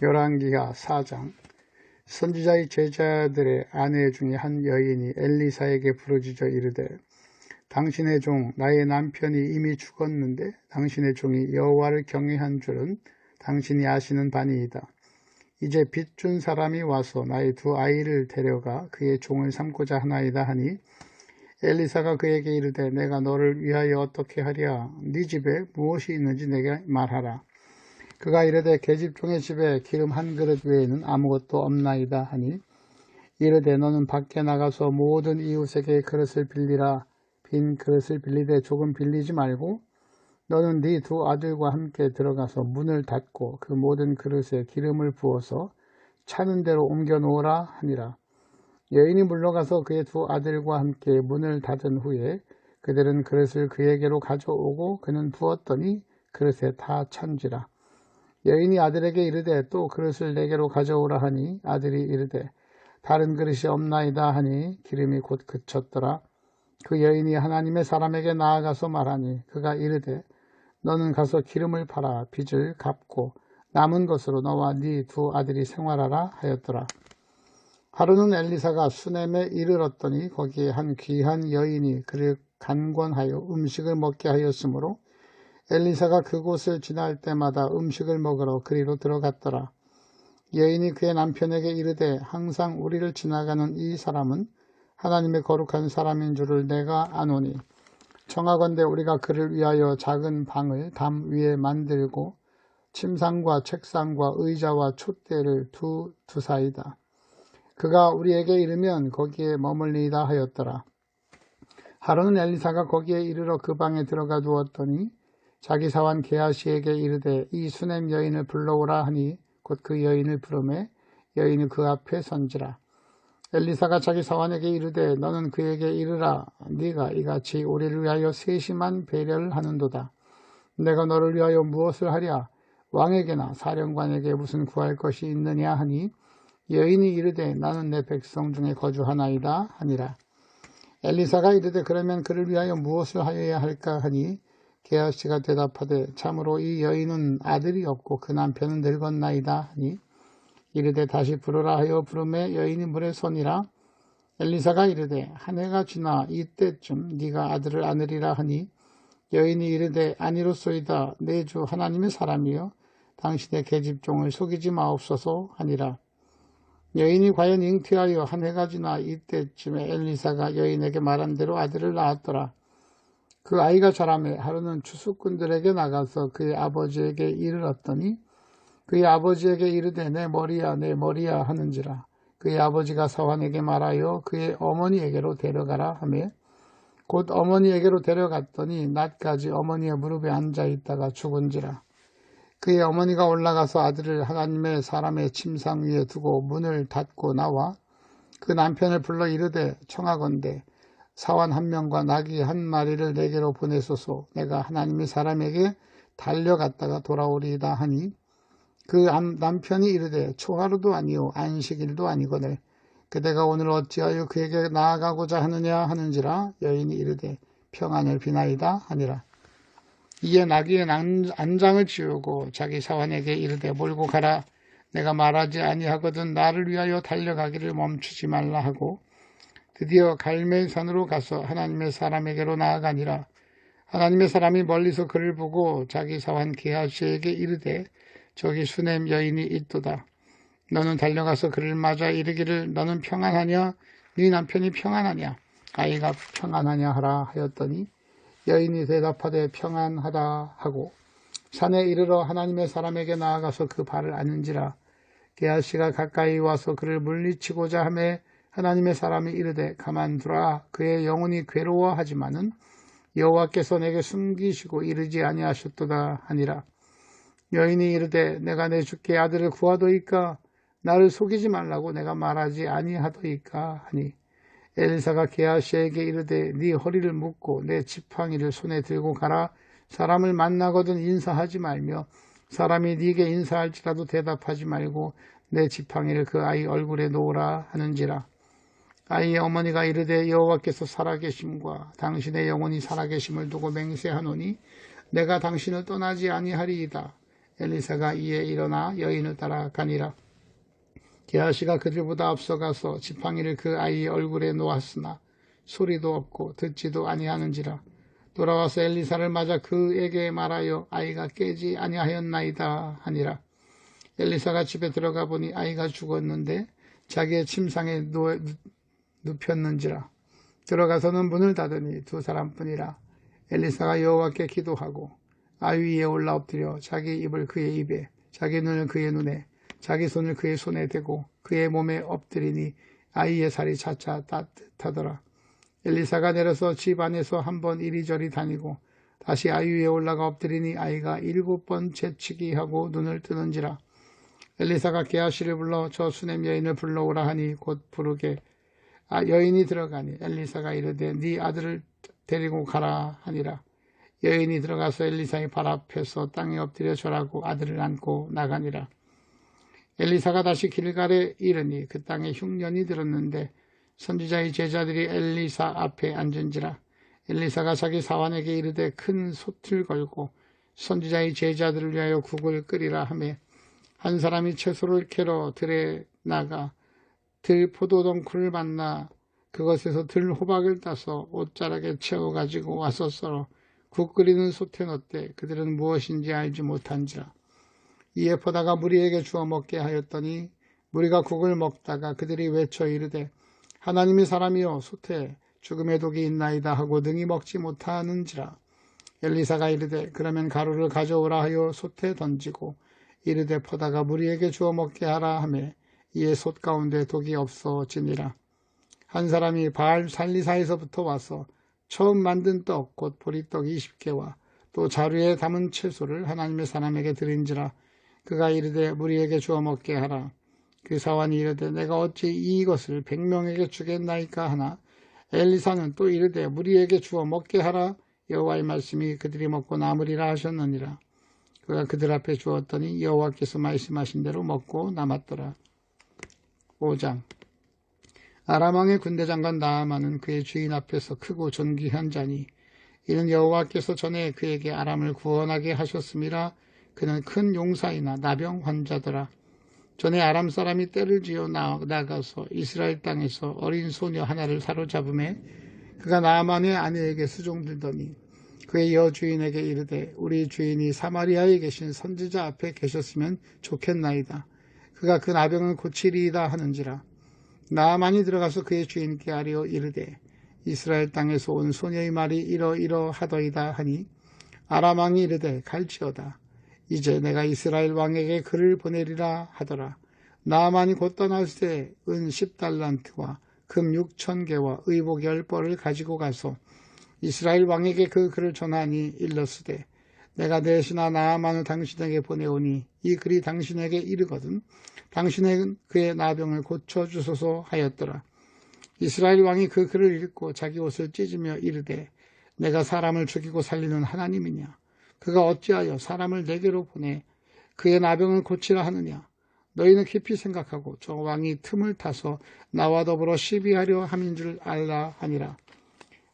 열왕기하 4장. 선지자의 제자들의 아내 중에 한 여인이 엘리사에게 부르짖어 이르되, 당신의 종 나의 남편이 이미 죽었는데 당신의 종이 여호와를 경외한 줄은 당신이 아시는 바니이다. 이제 빚 준 사람이 와서 나의 두 아이를 데려가 그의 종을 삼고자 하나이다 하니, 엘리사가 그에게 이르되, 내가 너를 위하여 어떻게 하랴? 네 집에 무엇이 있는지 내게 말하라. 그가 이르되, 계집종의 집에 기름 한 그릇 외에는 아무것도 없나이다 하니, 이르되, 너는 밖에 나가서 모든 이웃에게 그릇을 빌리라. 빈 그릇을 빌리되 조금 빌리지 말고 너는 네 두 아들과 함께 들어가서 문을 닫고 그 모든 그릇에 기름을 부어서 차는 대로 옮겨 놓으라 하니라. 여인이 물러가서 그의 두 아들과 함께 문을 닫은 후에 그들은 그릇을 그에게로 가져오고 그는 부었더니 그릇에 다 찬지라. 여인이 아들에게 이르되, 또 그릇을 내게로 가져오라 하니 아들이 이르되, 다른 그릇이 없나이다 하니 기름이 곧 그쳤더라. 그 여인이 하나님의 사람에게 나아가서 말하니 그가 이르되, 너는 가서 기름을 팔아 빚을 갚고 남은 것으로 너와 네 두 아들이 생활하라 하였더라. 하루는 엘리사가 수넴에 이르렀더니 거기에 한 귀한 여인이 그를 간권하여 음식을 먹게 하였으므로 엘리사가 그곳을 지날 때마다 음식을 먹으러 그리로 들어갔더라. 여인이 그의 남편에게 이르되, 항상 우리를 지나가는 이 사람은 하나님의 거룩한 사람인 줄을 내가 아노니, 청하건대 우리가 그를 위하여 작은 방을 담 위에 만들고 침상과 책상과 의자와 촛대를 두사이다. 그가 우리에게 이르면 거기에 머물리이다 하였더라. 하루는 엘리사가 거기에 이르러 그 방에 들어가 두었더니 자기 사환 게하시에게 이르되, 이 수넴 여인을 불러오라 하니 곧 그 여인을 부르매 여인이 그 앞에 선지라. 엘리사가 자기 사환에게 이르되, 너는 그에게 이르라. 네가 이같이 우리를 위하여 세심한 배려를 하는도다. 내가 너를 위하여 무엇을 하랴? 왕에게나 사령관에게 무슨 구할 것이 있느냐 하니, 여인이 이르되, 나는 내 백성 중에 거주하나이다 하니라. 엘리사가 이르되, 그러면 그를 위하여 무엇을 하여야 할까 하니, 게하시가 대답하되, 참으로 이 여인은 아들이 없고 그 남편은 늙었나이다 하니, 이르되 다시 부르라 하여 부르매 여인이 물에 서니라. 엘리사가 이르되, 한 해가 지나 이때쯤 네가 아들을 안으리라 하니, 여인이 이르되, 아니로소이다. 내 주 하나님의 사람이여 당신의 계집종을 속이지 마옵소서 하니라. 여인이 과연 잉태하여 한 해가 지나 이때쯤에 엘리사가 여인에게 말한 대로 아들을 낳았더라. 그 아이가 자라매 하루는 추수꾼들에게 나가서 그의 아버지에게 이르렀더니 그의 아버지에게 이르되, 내 머리야 내 머리야 하는지라. 그의 아버지가 사환에게 말하여 그의 어머니에게로 데려가라 하매 곧 어머니에게로 데려갔더니 낮까지 어머니의 무릎에 앉아있다가 죽은지라. 그의 어머니가 올라가서 아들을 하나님의 사람의 침상 위에 두고 문을 닫고 나와 그 남편을 불러 이르되, 청하건대 사환 한 명과 나귀 한 마리를 내게로 보내소서. 내가 하나님의 사람에게 달려갔다가 돌아오리이다 하니, 그 남편이 이르되, 초하루도 아니요 안식일도 아니거늘 그대가 오늘 어찌하여 그에게 나아가고자 하느냐 하는지라. 여인이 이르되, 평안을 비나이다 하니라. 이에 나귀의 안장을 지우고 자기 사환에게 이르되, 몰고 가라. 내가 말하지 아니하거든 나를 위하여 달려가기를 멈추지 말라 하고 드디어 갈멜산으로 가서 하나님의 사람에게로 나아가니라. 하나님의 사람이 멀리서 그를 보고 자기 사환 게하시에게 이르되, 저기 수넴 여인이 있도다. 너는 달려가서 그를 맞아 이르기를, 너는 평안하냐? 네 남편이 평안하냐? 아이가 평안하냐 하라 하였더니 여인이 대답하되, 평안하다 하고 산에 이르러 하나님의 사람에게 나아가서 그 발을 안은지라. 게하시가 가까이 와서 그를 물리치고자 하매 하나님의 사람이 이르되, 가만두라. 그의 영혼이 괴로워하지만은 여호와께서 내게 숨기시고 이르지 아니하셨도다 하니라. 여인이 이르되, 내가 내 주께 아들을 구하도이까? 나를 속이지 말라고 내가 말하지 아니하도이까 하니, 엘리사가 게하시에게 이르되, 네 허리를 묶고 내 지팡이를 손에 들고 가라. 사람을 만나거든 인사하지 말며 사람이 네게 인사할지라도 대답하지 말고 내 지팡이를 그 아이 얼굴에 놓으라 하는지라. 아이의 어머니가 이르되, 여호와께서 살아계심과 당신의 영혼이 살아계심을 두고 맹세하노니 내가 당신을 떠나지 아니하리이다. 엘리사가 이에 일어나 여인을 따라 가니라. 게하시가 그들보다 앞서가서 지팡이를 그 아이의 얼굴에 놓았으나 소리도 없고 듣지도 아니하는지라. 돌아와서 엘리사를 맞아 그에게 말하여 아이가 깨지 아니하였나이다 하니라. 엘리사가 집에 들어가 보니 아이가 죽었는데 자기의 침상에 눕혔는지라. 들어가서는 문을 닫으니 두 사람뿐이라. 엘리사가 여호와께 기도하고 아이 위에 올라 엎드려 자기 입을 그의 입에, 자기 눈을 그의 눈에, 자기 손을 그의 손에 대고 그의 몸에 엎드리니 아이의 살이 차차 따뜻하더라. 엘리사가 내려서 집 안에서 한번 이리저리 다니고 다시 아이 위에 올라가 엎드리니 아이가 7번 재치기 하고 눈을 뜨는지라. 엘리사가 게하시를 불러 저 수넴 여인을 불러오라 하니 곧 부르게 여인이 들어가니 엘리사가 이르되 네 아들을 데리고 가라 하니라. 여인이 들어가서 엘리사의 발 앞에서 땅에 엎드려 절하고 아들을 안고 나가니라. 엘리사가 다시 길갈에 이르니 그 땅에 흉년이 들었는데 선지자의 제자들이 엘리사 앞에 앉은지라. 엘리사가 자기 사환에게 이르되 큰 솥을 걸고 선지자의 제자들을 위하여 국을 끓이라 하며 한 사람이 채소를 캐러 들에 나가 들 포도덩쿨을 만나 그것에서 들 호박을 따서 옷자락에 채워 가지고 와서 썰어 국 끓이는 솥에 넣되 그들은 무엇인지 알지 못한지라. 이에 포다가 무리에게 주어 먹게 하였더니 무리가 국을 먹다가 그들이 외쳐 이르되 하나님의 사람이여 솥에 죽음의 독이 있나이다 하고 능히 먹지 못하는지라. 엘리사가 이르되 그러면 가루를 가져오라 하여 솥에 던지고 이르되 포다가 무리에게 주어 먹게 하라 하매 이에 솥 가운데 독이 없어지니라. 한 사람이 바알 살리사에서부터 와서 처음 만든 떡 곧 보리떡 20개와 또 자루에 담은 채소를 하나님의 사람에게 드린지라. 그가 이르되 무리에게 주어 먹게 하라. 그 사환이 이르되 내가 어찌 이것을 100명에게 주겠나이까 하나 엘리사는 또 이르되 무리에게 주어 먹게 하라. 여호와의 말씀이 그들이 먹고 남으리라 하셨느니라. 그가 그들 앞에 주었더니 여호와께서 말씀하신 대로 먹고 남았더라. 5장. 아람 왕의 군대장관 나아만은 그의 주인 앞에서 크고 존귀한 자니 이는 여호와께서 전에 그에게 아람을 구원하게 하셨음이라. 그는 큰 용사이나 나병 환자더라. 전에 아람 사람이 떼를 지어 나가서 이스라엘 땅에서 어린 소녀 하나를 사로잡음에 그가 나아만의 아내에게 수종들더니 그의 여주인에게 이르되 우리 주인이 사마리아에 계신 선지자 앞에 계셨으면 좋겠나이다. 그가 그 나병을 고치리이다 하는지라. 나아만이 들어가서 그의 주인께 아뢰어 이르되 이스라엘 땅에서 온 소녀의 말이 이러이러하더이다 하니 아람 왕이 이르되 갈지어다. 이제 내가 이스라엘 왕에게 글을 보내리라 하더라. 나아만이 곧 떠날새 은 10달란트와 금 6,000개와 의복 10벌을 가지고 가서 이스라엘 왕에게 그 글을 전하니 일렀으되 내가 내 신하 나아만을 당신에게 보내오니 이 글이 당신에게 이르거든 당신은 그의 나병을 고쳐주소서 하였더라. 이스라엘 왕이 그 글을 읽고 자기 옷을 찢으며 이르되 내가 사람을 죽이고 살리는 하나님이냐. 그가 어찌하여 사람을 내게로 보내 그의 나병을 고치라 하느냐. 너희는 깊이 생각하고 저 왕이 틈을 타서 나와 더불어 시비하려 함인 줄 알라 하니라.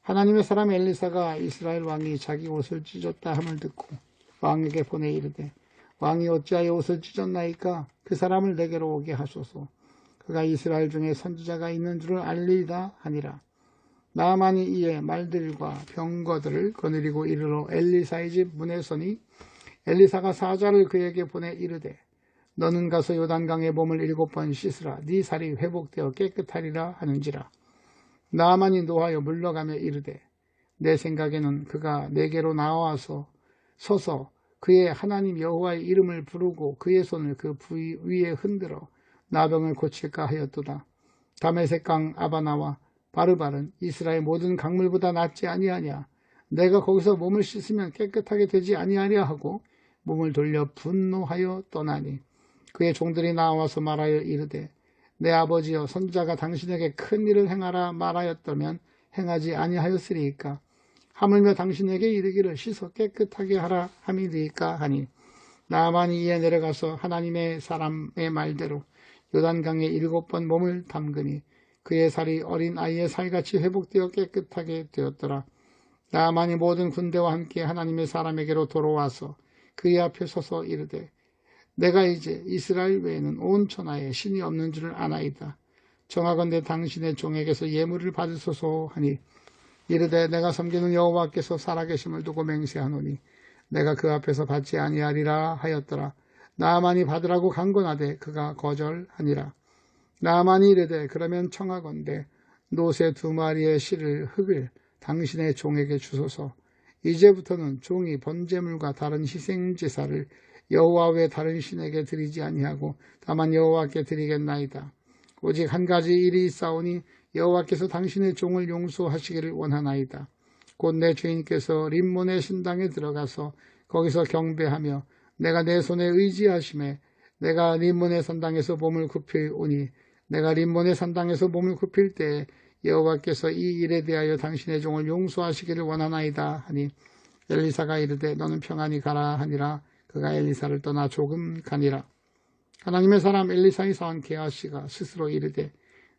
하나님의 사람 엘리사가 이스라엘 왕이 자기 옷을 찢었다 함을 듣고 왕에게 보내 이르되 왕이 어찌하여 옷을 찢었나이까. 그 사람을 내게로 오게 하소서. 그가 이스라엘 중에 선지자가 있는 줄을 알리이다 하니라. 나아만이 이에 말들과 병거들을 거느리고 이르러 엘리사의 집 문에 서니 엘리사가 사자를 그에게 보내 이르되 너는 가서 요단강에 몸을 7번 씻으라. 네 살이 회복되어 깨끗하리라 하는지라. 나아만이 노하여 물러가며 이르되 내 생각에는 그가 내게로 나와서 서서 그의 하나님 여호와의 이름을 부르고 그의 손을 그 부위 위에 흔들어 나병을 고칠까 하였도다. 다메섹강 아바나와 바르발은 이스라엘 모든 강물보다 낫지 아니하냐. 내가 거기서 몸을 씻으면 깨끗하게 되지 아니하랴 하고 몸을 돌려 분노하여 떠나니 그의 종들이 나와서 말하여 이르되 내 아버지여 선지자가 당신에게 큰 일을 행하라 말하였다면 행하지 아니하였으리이까. 하물며 당신에게 이르기를 씻어 깨끗하게 하라 함이리이까 하니 나아만이 이에 내려가서 하나님의 사람의 말대로 요단강에 7번 몸을 담그니 그의 살이 어린 아이의 살같이 회복되어 깨끗하게 되었더라. 나아만이 모든 군대와 함께 하나님의 사람에게로 돌아와서 그의 앞에 서서 이르되 내가 이제 이스라엘 외에는 온 천하에 신이 없는 줄을 아나이다. 정하건대 당신의 종에게서 예물을 받으소서 하니 이르되 내가 섬기는 여호와께서 살아계심을 두고 맹세하노니 내가 그 앞에서 받지 아니하리라 하였더라. 나아만이 받으라고 간권하되 그가 거절하니라. 나아만이 이르되 그러면 청하건대 노새 2마리의 실을 흙을 당신의 종에게 주소서. 이제부터는 종이 번제물과 다른 희생제사를 여호와 외 다른 신에게 드리지 아니하고 다만 여호와께 드리겠나이다. 오직 한 가지 일이 있사오니 여호와께서 당신의 종을 용서하시기를 원하나이다. 곧 내 주인께서 림몬의 신당에 들어가서 거기서 경배하며 내가 내 손에 의지하심에 내가 림몬의 산당에서 몸을 굽힐 오니 내가 림몬의 산당에서 몸을 굽힐 때에 여호와께서 이 일에 대하여 당신의 종을 용서하시기를 원하나이다 하니 엘리사가 이르되 너는 평안히 가라 하니라. 그가 엘리사를 떠나 조금 가니라. 하나님의 사람 엘리사의 사원 게하시가 스스로 이르되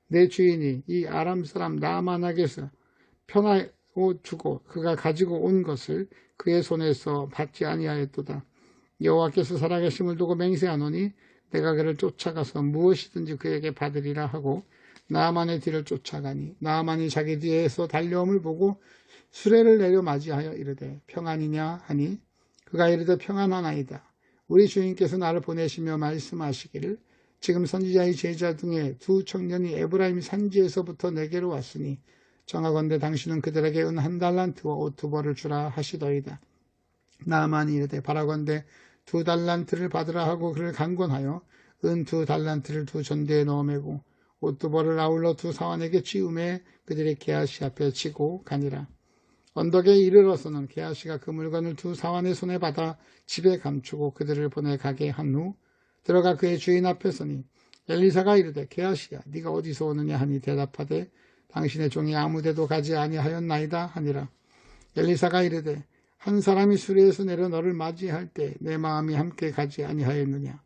내 주인이 이 아람 사람 나아만에게서 편하고 주고 그가 가지고 온 것을 그의 손에서 받지 아니하였도다. 여호와께서 살아계심을 두고 맹세하노니 내가 그를 쫓아가서 무엇이든지 그에게 받으리라 하고 나아만의 뒤를 쫓아가니 나아만이 자기 뒤에서 달려옴을 보고 수레를 내려 맞이하여 이르되 평안이냐 하니 그가 이르되 평안하나이다. 우리 주인께서 나를 보내시며 말씀하시기를 지금 선지자의 제자 중에 2 청년이 에브라임 산지에서부터 내게로 왔으니 정하건대 당신은 그들에게 은 1달란트와 옷 2벌을 주라 하시더이다. 나아만이 이르되 바라건대 2달란트를 받으라 하고 그를 간권하여 은 2달란트를 2 전대에 넣어 매고 옷 2벌을 아울러 2 사환에게 치우매 그들이 게하시 앞에 치고 가니라. 언덕에 이르러서는 게하시가 그 물건을 2 사환의 손에 받아 집에 감추고 그들을 보내 가게 한 후 들어가 그의 주인 앞에 서니 엘리사가 이르되 게하시야 네가 어디서 오느냐 하니 대답하되 당신의 종이 아무데도 가지 아니하였나이다 하니라. 엘리사가 이르되 한 사람이 수레에서 내려 너를 맞이할 때 내 마음이 함께 가지 아니하였느냐.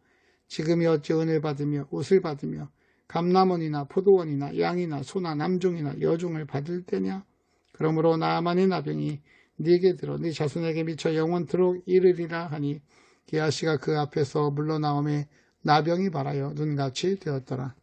지금이 어찌 은을 받으며 옷을 받으며 감람원이나 포도원이나 양이나 소나 남종이나 여종을 받을 때냐. 그러므로 나아만의 나병이 네게 들어 네 자손에게 미쳐 영원토록 이르리라 하니 게하시가 그 앞에서 물러나오매 나병이 발하여 눈같이 되었더라.